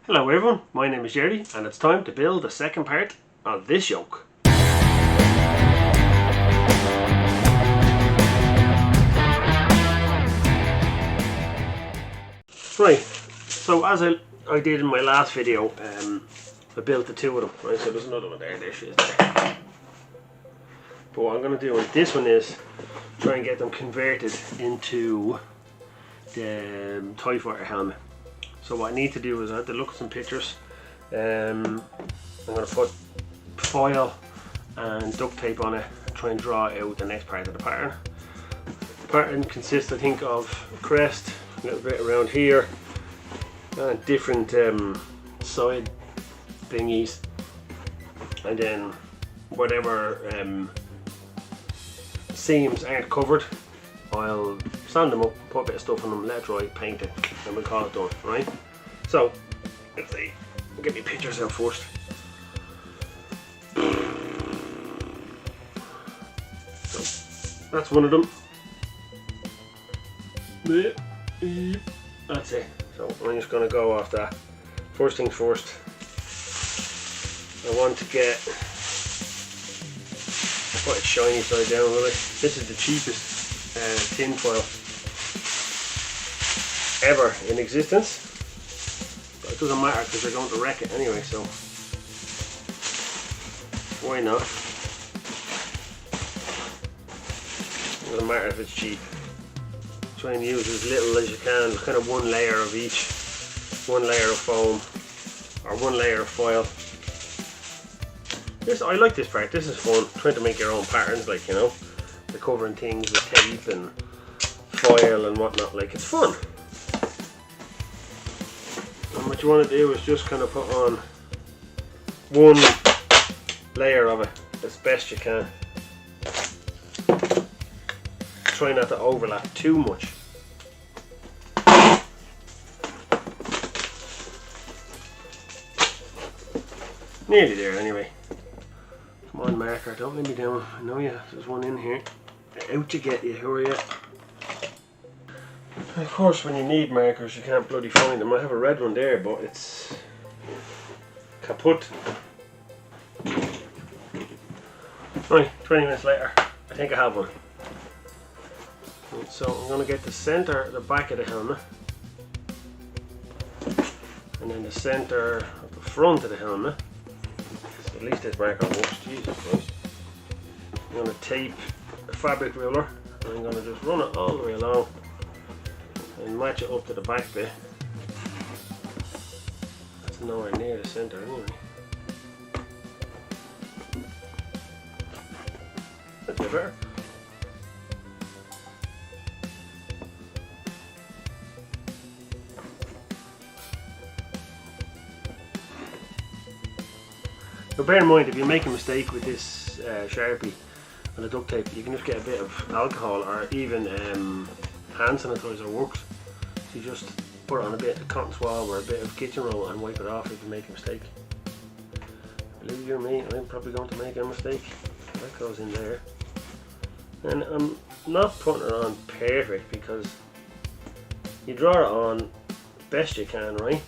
Hello everyone, my name is Gerry and it's time to build the second part of this yoke. Right, so as I did in my last video, I built the two of them. Right, so there's another one there, there she is there. But what I'm going to do with this one is try and get them converted into the TIE fighter helmet. So what I need to do is I have to look at some pictures. I'm going to put foil and duct tape on it and try and draw out the next part of the pattern. The pattern consists, I think, of a crest, a little bit around here, and different side thingies, and then whatever seams aren't covered, I'll sand them up, put a bit of stuff on them, let it dry, paint it, and we'll call it done, right? So, let's see, I'll get my pictures out first. So, that's one of them. That's it. So, I'm just going to go off that. First things first, I want to get quite a shiny side down, really. This is the cheapest tin foil ever in existence, but it doesn't matter because they're going to wreck it anyway, so why not? It doesn't matter if it's cheap. Try and use as little as you can, kind of one layer of each, one layer of foam or one layer of foil. I like this part, this is fun, trying to make your own patterns, like, you know, the covering things with tape and foil and whatnot, like, it's fun. And what you want to do is just kind of put on one layer of it as best you can. Try not to overlap too much. Nearly there anyway. Come on, marker, don't let me down. I know you, there's one in here. Out you get, you, hurry up. Of course, when you need markers, you can't bloody find them. I have a red one there, but it's kaput. Right, 20 minutes later, I think I have one. So I'm going to get the centre, the back of the helmet, and then the centre of the front of the helmet. So at least this marker works, Jesus Christ. I'm going to tape a fabric ruler, and I'm going to just run it all the way along and match it up to the back bit. That's nowhere near the centre anyway. That's a bit better. Now bear in mind, if you make a mistake with this Sharpie and the duct tape, you can just get a bit of alcohol or even hand sanitizer works. So you just put it on a bit of cotton swab or a bit of kitchen roll and wipe it off if you make a mistake. Believe you me, I'm probably going to make a mistake. That goes in there. And I'm not putting it on perfect because you draw it on best you can, right?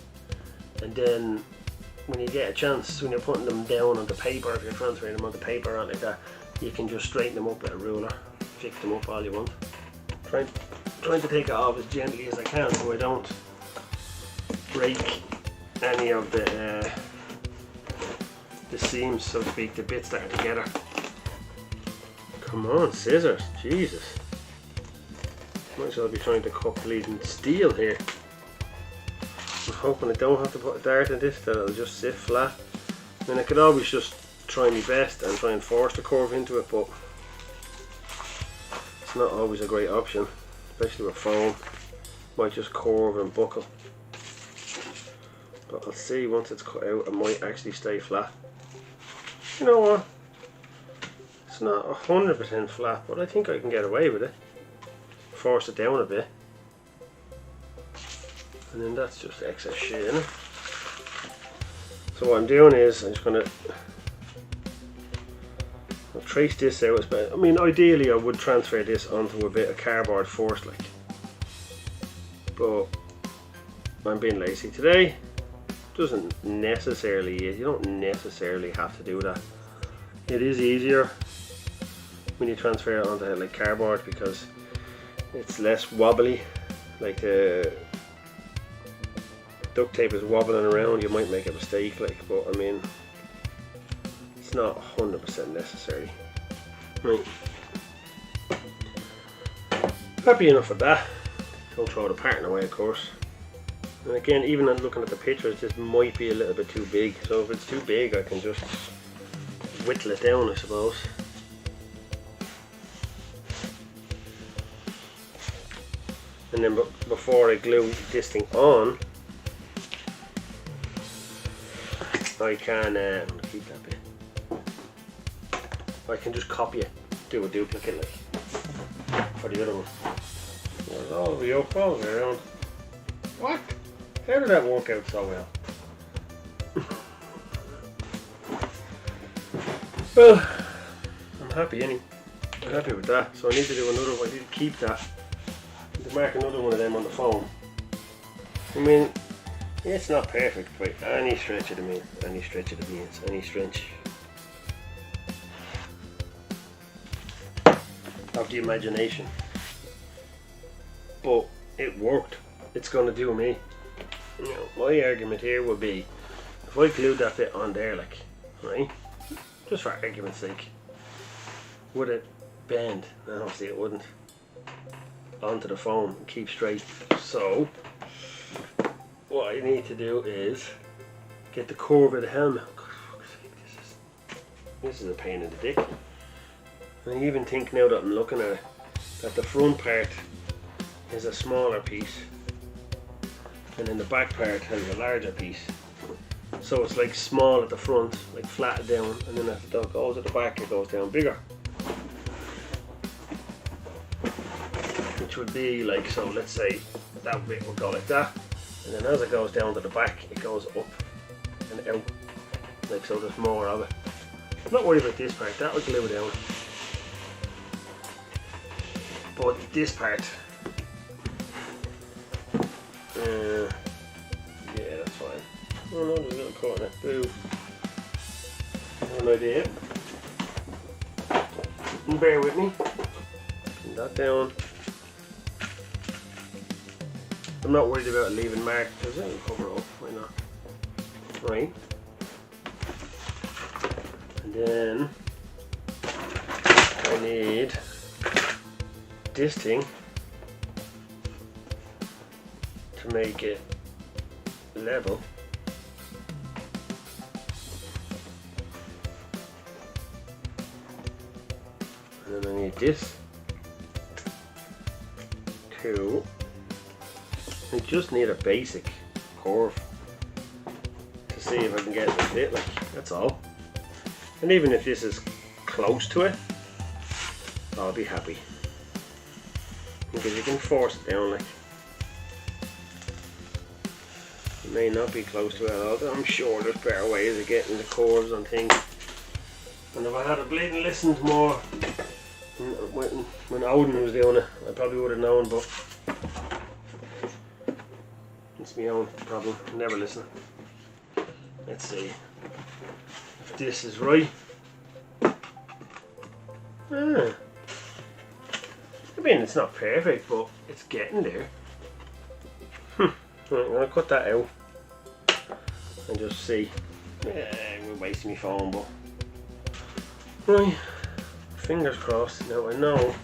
And then when you get a chance, when you're putting them down onto paper, if you're transferring them onto paper or like that, you can just straighten them up with a ruler, fix them up all you want. Trying to take it off as gently as I can so I don't break any of the seams, so to speak, the bits that are together. Come on, scissors, Jesus. Might as well be trying to cut bleeding steel here. I'm hoping I don't have to put a dart in this, that it'll just sit flat. I mean, I could always just try my best and try and force the curve into it, but it's not always a great option, especially with foam. Might just curve and buckle. But I'll see, once it's cut out, it might actually stay flat. You know what? It's not 100% flat, but I think I can get away with it. Force it down a bit. And then that's just excess shit, isn't it? So what I'm doing is I'm just going to trace this out. I mean, ideally I would transfer this onto a bit of cardboard first, like, but I'm being lazy today. doesn't necessarily, you don't necessarily have to do that. It is easier when you transfer it onto like cardboard because it's less wobbly. Like the duct tape is wobbling around, you might make a mistake, like, but I mean, it's not 100% necessary. Right. Happy enough with that. Don't throw the pattern away, of course. And again, even looking at the pictures, this might be a little bit too big. So if it's too big, I can just whittle it down, I suppose. And then before I glue this thing on, I can keep that bit. I can just copy it, do a duplicate like for the other one. All the yoke all the way around. What? How did that work out so well? Well, I'm happy anyway. I'm happy with that. So I need to do another one. I need to keep that. I need to mark another one of them on the phone. I mean, it's not perfect by any stretch of the means. Any stretch of the means. Any stretch of the imagination. But it worked. It's going to do me. You know, my argument here would be, if I glued that bit on there, like, right, just for argument's sake, would it bend? No, obviously it wouldn't. Onto the foam and keep straight. So, what I need to do is get the curve of the helmet. This is a pain in the dick. And I even think now that I'm looking at it, that the front part is a smaller piece and then the back part has a larger piece. So it's like small at the front, like flat down, and then as it goes at the back it goes down bigger. Which would be like, so let's say that bit would go like that, and then as it goes down to the back it goes up and out. Like so, there's more of it. I'm not worried about this part, that will glue down. But this part, yeah, that's fine. Oh no, there's a little cut in it. Boo. An idea. And bear with me. Put that down. I'm not worried about leaving marks because it'll cover up. Why not? Right. And then I need this thing to make it level. And then I need this to, I just need a basic curve to see if I can get it to fit, like, that's all. And even if this is close to it, I'll be happy. Because you can force it down, like. It may not be close to it at all, but I'm sure there's better ways of getting the curves on things. And if I had a bleeding listened more when Odin was doing it, I probably would have known, but it's my own problem. I never listen. Let's see if this is right. I mean, it's not perfect, but it's getting there. Right, I'm going to cut that out and just see. We're wasting my phone, but right, fingers crossed. Now I know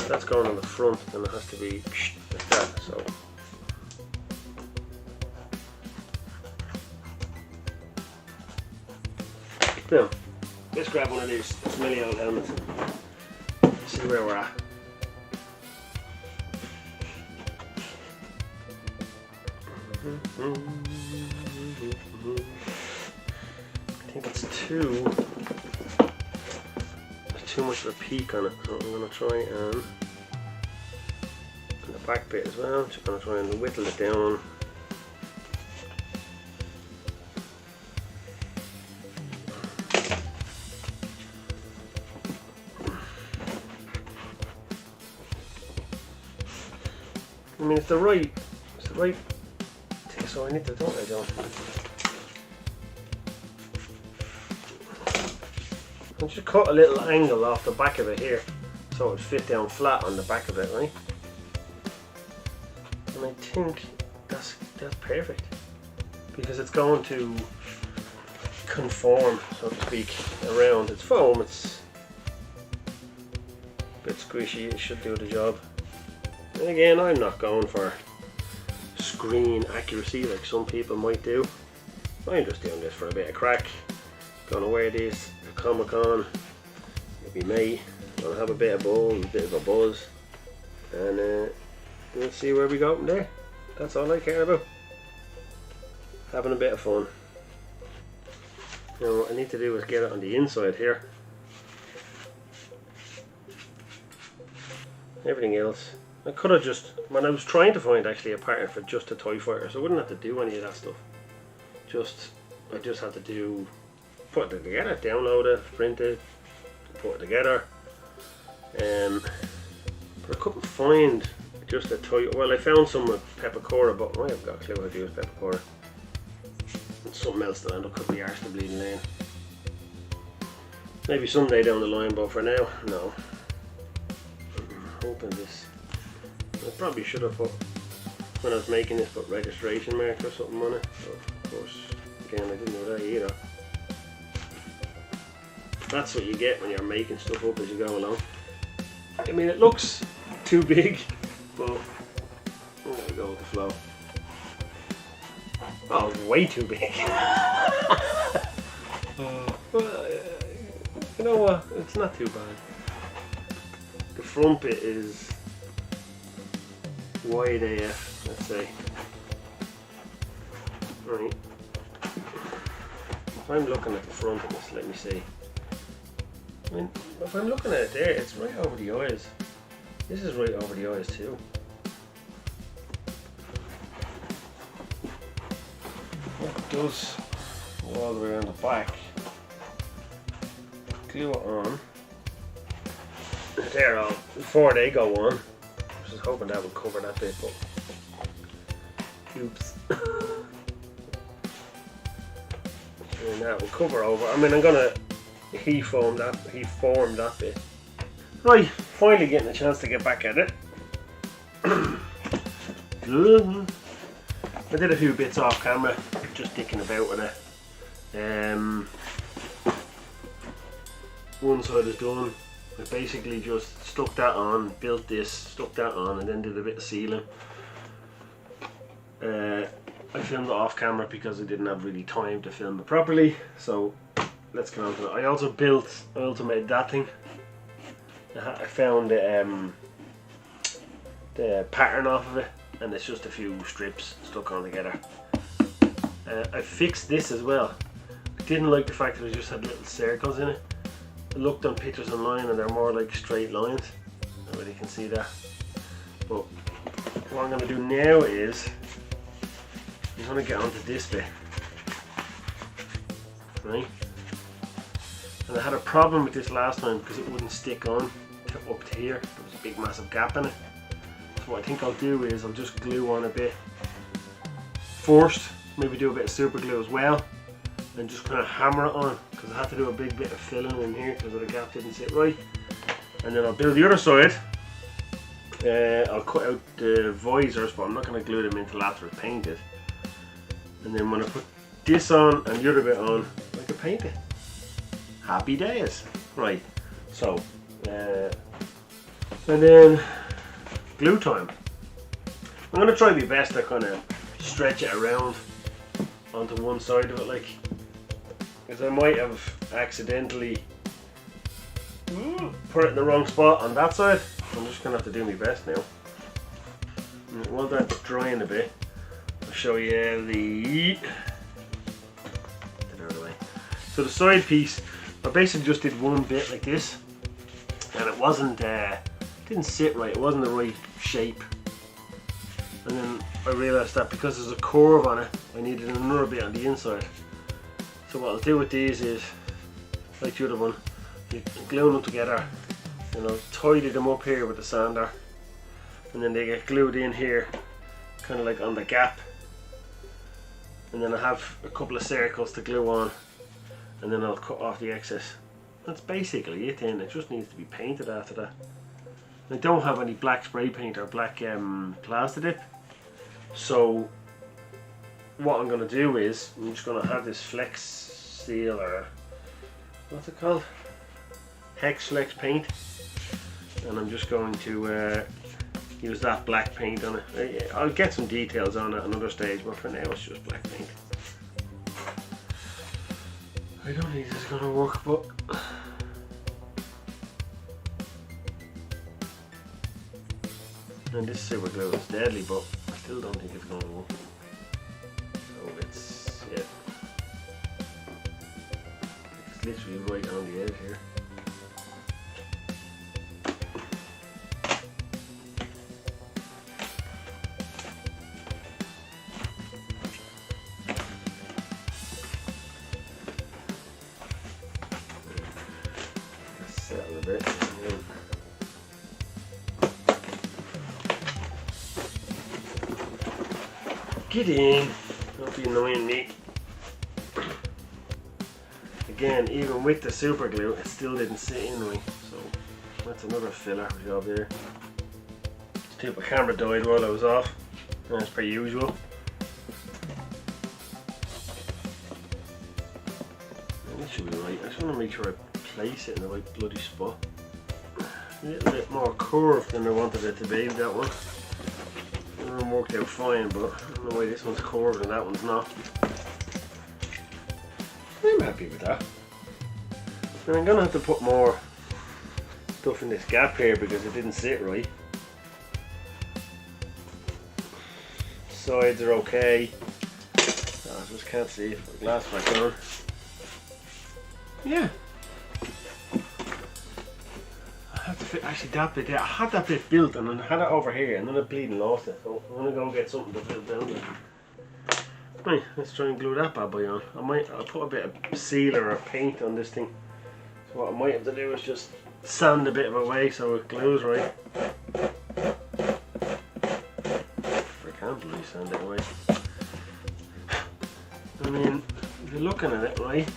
that's going on the front, and it has to be like that. So now let's grab one of these smelly old helmets and see where we're at. I think it's there's too much of a peak on it, so I'm going to try and the back bit as well. I'm just going to try and whittle it down. I mean, it's the right so I need to do what I don't. I'll just cut a little angle off the back of it here so it would fit down flat on the back of it, right? And I think that's perfect because it's going to conform, so to speak, around its foam. It's a bit squishy, it should do the job. And again, I'm not going for screen accuracy like some people might do. I'm just doing this for a bit of crack. Gonna wear this to Comic-Con, maybe May. Gonna have a bit of a buzz, and we'll see where we go from there. That's all I care about. Having a bit of fun. Now what I need to do is get it on the inside here. Everything else, I could have just, when I was trying to find actually a pattern for just a TIE fighter, so I wouldn't have to do any of that stuff. I just had to put it together, download it, print it, put it together. But I couldn't find just a TIE. Well, I found some with Peppercorn, but I haven't got a clue how to use Peppercorn. And something else that I could be arsed to bleeding in. Maybe someday down the line, but for now, no. Hoping this. I probably should have put, when I was making this, put registration mark or something on it. But of course, again, I didn't know that either. That's what you get when you're making stuff up as you go along. I mean, it looks too big, but I'm gonna go with the flow. Oh, it's way too big. Well, you know what? It's not too bad. The front bit is wide AF, let's say. Right. If I'm looking at the front of this, let me see. I mean, if I'm looking at it there, it's right over the eyes. This is right over the eyes too. It does go all the way around the back. Glue it on. There, before they go on. I was hoping that would cover that bit, but oops. And that will cover over. I mean, I'm gonna form that bit. Right, finally getting a chance to get back at it. I did a few bits off camera, just dicking about with it. One side is done. I basically just stuck that on, built this, stuck that on, and then did a bit of sealing. I filmed it off camera because I didn't have really time to film it properly, so let's get on to it. I also made that thing. I found the pattern off of it, and it's just a few strips stuck on together. I fixed this as well. I didn't like the fact that it just had little circles in it. I looked on pictures online and they're more like straight lines. Nobody can see that. But what I'm going to do now is I'm going to get onto this bit. Right? And I had a problem with this last time because it wouldn't stick on up to here. There was a big massive gap in it. So what I think I'll do is I'll just glue on a bit first, maybe do a bit of super glue as well, and just kind of hammer it on because I had to do a big bit of filling in here because the gap didn't sit right. And then I'll build the other side. I'll cut out the visors, but I'm not going to glue them in until after it's painted. And then when I put this on and the other bit on, I can paint it. Happy days. Right, so and then glue time. I'm going to try my best to kind of stretch it around onto one side of it, like, because I might have accidentally put it in the wrong spot on that side. I'm just going to have to do my best now. And while that's drying a bit, I'll show you the other way. So the side piece, I basically just did one bit like this, and it wasn't, didn't sit right, it wasn't the right shape. And then I realised that because there's a curve on it, I needed another bit on the inside. So what I'll do with these is, like the other one, you glue them together, and I'll tidy them up here with the sander, and then they get glued in here, kind of like on the gap. and then I have a couple of circles to glue on, and then I'll cut off the excess. That's basically it then. It just needs to be painted after that. I don't have any black spray paint or black Plasti-Dip, so what I'm going to do is I'm just going to have this Flex Seal, or what's it called? Hex Flex paint, and I'm just going to use that black paint on it. I'll get some details on it at another stage, but for now it's just black paint. I don't think this is going to work, but and this super glue is deadly, but I still don't think it's going to work. So it's, yeah, it's literally right on the edge here. Settle a bit. Get in, don't be annoying me. Again, even with the super glue, it still didn't sit in me, so that's another filler job there. Stupid camera died while I was off, as per usual. And this should be right. I just want to make sure I place it in the right bloody spot. A little bit more curved than I wanted it to be, that one. That one worked out fine, but I don't know why this one's curved and that one's not. I'm happy with that. And I'm going to have to put more stuff in this gap here because it didn't sit right. Sides are okay. Oh, I just can't see if the glass back on. Yeah. I have to fit, actually that bit there, I had that bit built and then I had it over here and then I bleeding lost it. So I'm going to go get something to build down there. Right, let's try and glue that bad boy on. I'll put a bit of sealer or paint on this thing. So what I might have to do is just sand a bit of it away so it glues right. If I can bloody sand it away. I mean, if you're looking at it right,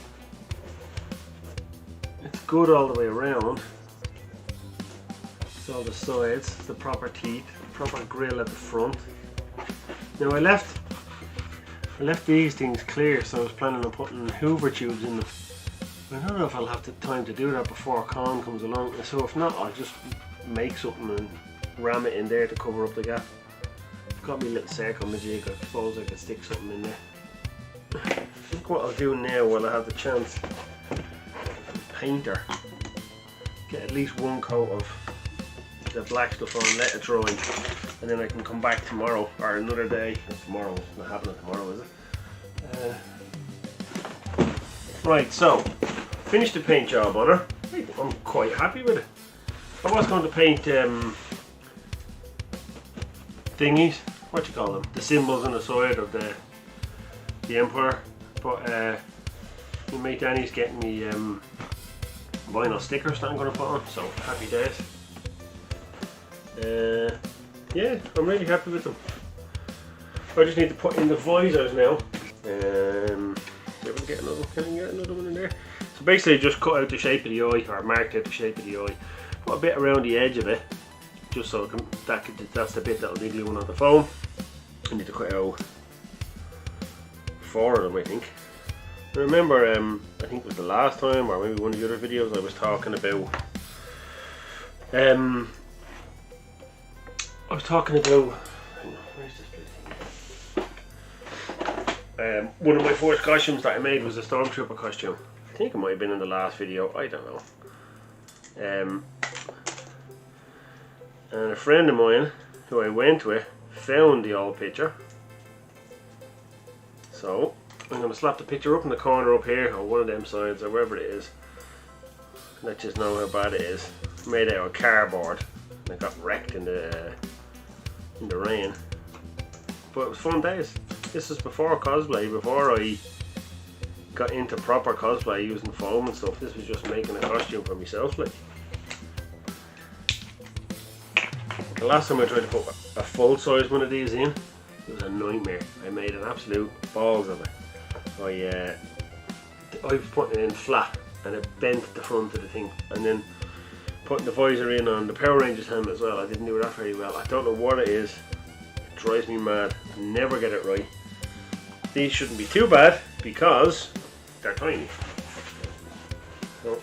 it's good all the way around. It's all the sides, the proper teeth, proper grill at the front. Now I left these things clear, so I was planning on putting Hoover tubes in them. I don't know if I'll have the time to do that before Con comes along, so if not, I'll just make something and ram it in there to cover up the gap. I've got my little circle majig, I suppose I could stick something in there. I think what I'll do now while I have the chance, painter, get at least one coat of the black stuff on, let it dry, and then I can come back tomorrow or another day. Tomorrow, it's not happening tomorrow, is it? Right, so finished the paint job on her. I'm quite happy with it. I was going to paint thingies, what do you call them? The symbols on the side of the Empire, but my mate Danny's getting me vinyl stickers that I'm going to put on, so happy days. Yeah, I'm really happy with them. I just need to put in the visors now. Can I get another one in there? So basically just cut out the shape of the eye, or marked out the shape of the eye. Put a bit around the edge of it, just so that's the bit that'll need gluing on the foam. I need to cut out 4 of them, I think. I remember, I think it was the last time, or maybe one of the other videos, I was talking about where's this place? One of my first costumes that I made was a Stormtrooper costume. I think it might have been in the last video, I don't know. And a friend of mine who I went with found the old picture. So I'm going to slap the picture up in the corner up here, or one of them sides, or wherever it is. Let you know how bad it is. Made out of cardboard. And it got wrecked in the rain. But it was fun days. This was before cosplay, before I got into proper cosplay using foam and stuff. This was just making a costume for myself, like. The last time I tried to put a full size one of these in, It was a nightmare. I made an absolute balls of it. I was putting it in flat and it bent the front of the thing, and then putting the visor in on the Power Rangers helmet as well. I didn't do that very well. I don't know what it is. It drives me mad. I never get it right. These shouldn't be too bad because they're tiny. So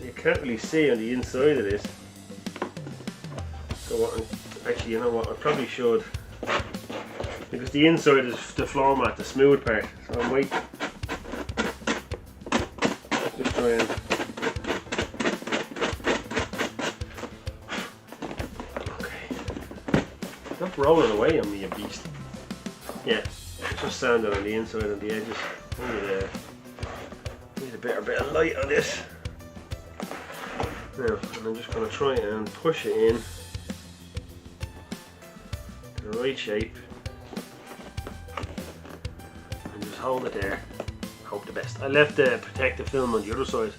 you can't really see on the inside of this. So actually, you know what? I probably should, because the inside is the floor mat, the smooth part. So I might just try and. Stop rolling away on me, you beast. Yeah, just sand it on the inside and the edges. Need a bit of light on this. Now, and I'm just going to try and push it in to the right shape. And just hold it there. Hope the best. I left the protective film on the other side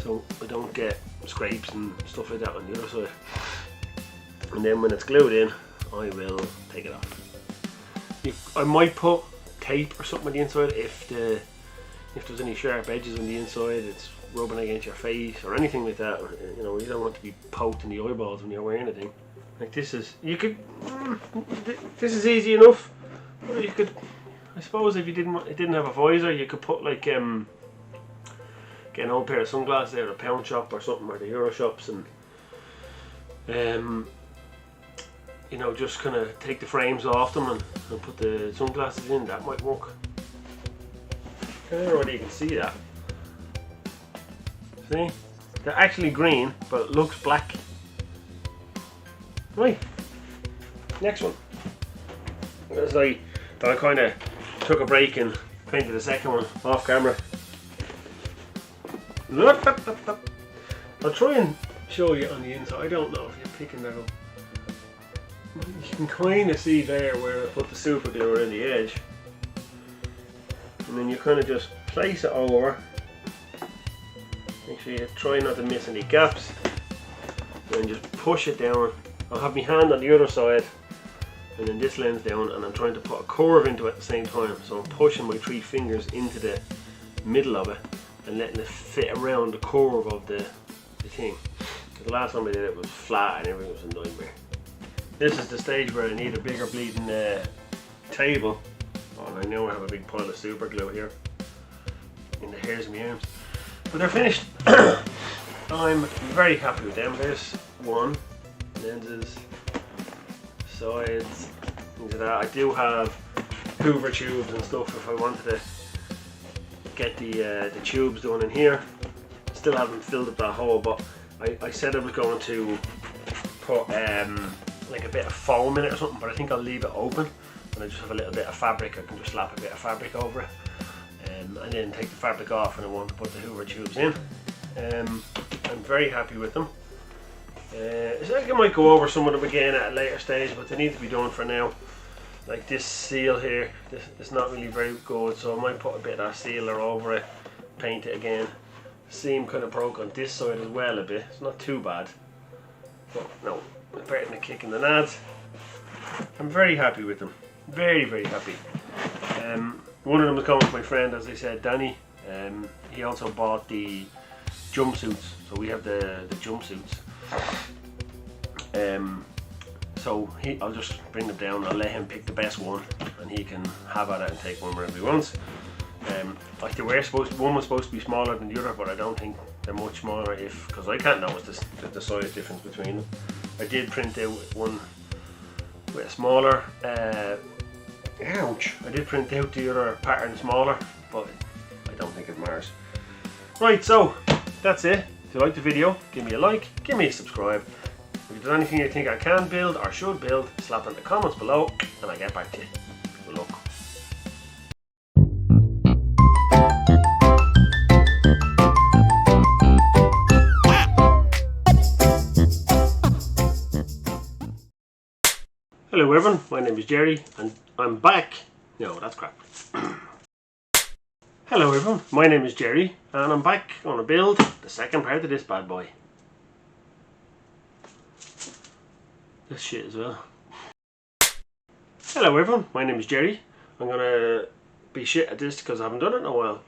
so I don't get scrapes and stuff like that on the other side. And then when it's glued in, I will take it off. I might put tape or something on the inside if there's any sharp edges on the inside, it's rubbing against your face or anything like that. You know, you don't want to be poked in the eyeballs when you're wearing anything. Like this is, this is easy enough. Or you could, I suppose, if it didn't have a visor, you could put like get an old pair of sunglasses out of a pound shop or something, or the Euro shops, and you know, just kind of take the frames off them and put the sunglasses in. That might work. I don't know whether you can see that. See? They're actually green, but it looks black. Right. Next one. As I kind of took a break and painted the second one off camera. I'll try and show you on the inside. I don't know if you're picking that up. You can kind of see there where I put the super glue around the edge, and then you kind of just place it over. Make sure you try not to miss any gaps, and just push it down. I'll have my hand on the other side and then this lens down, and I'm trying to put a curve into it at the same time, so I'm pushing my 3 fingers into the middle of it and letting it fit around the curve of the thing. The last time I did it was flat and everything was a nightmare. This is the stage where I need a bigger bleeding table. Oh, and I know I have a big pile of super glue here in the hairs of my arms. But they're finished. I'm very happy with them. There's one, lenses, sides, things like that. I do have Hoover tubes and stuff if I wanted to get the tubes done in here. Still haven't filled up that hole, but I said I was going to put like a bit of foam in it or something, but I think I'll leave it open and I just have a little bit of fabric. I can just slap a bit of fabric over it, and then take the fabric off, and I want to put the Hoover tubes in. I'm very happy with them. I think I might go over some of them again at a later stage, but they need to be done for now. Like this seal here, this is not really very good, so I might put a bit of that sealer over it, paint it again. Seam kind of broke on this side as well a bit. It's not too bad, but no, better than a kick in the nads. I'm very happy with them. Very, very happy. One of them is coming from my friend, as I said, Danny. He also bought the jumpsuits, so we have the jumpsuits. So I'll just bring them down. I'll let him pick the best one, and he can have at it and take one wherever he wants. Like they were one was supposed to be smaller than the other, but I don't think they're much smaller, because I can't notice the size difference between them. I did print out one with a smaller. Ouch! I did print out the other pattern smaller, but I don't think it matters. Right, so that's it. If you liked the video, give me a like, give me a subscribe. If there's anything you think I can build or should build, slap it in the comments below and I'll get back to you. Good luck. Hello everyone, my name is Jerry and I'm back. No, that's crap. Hello everyone, my name is Jerry and I'm back on a build, the second part of this bad boy. This shit as well. Hello everyone, my name is Jerry. I'm going to be shit at this because I haven't done it in a while.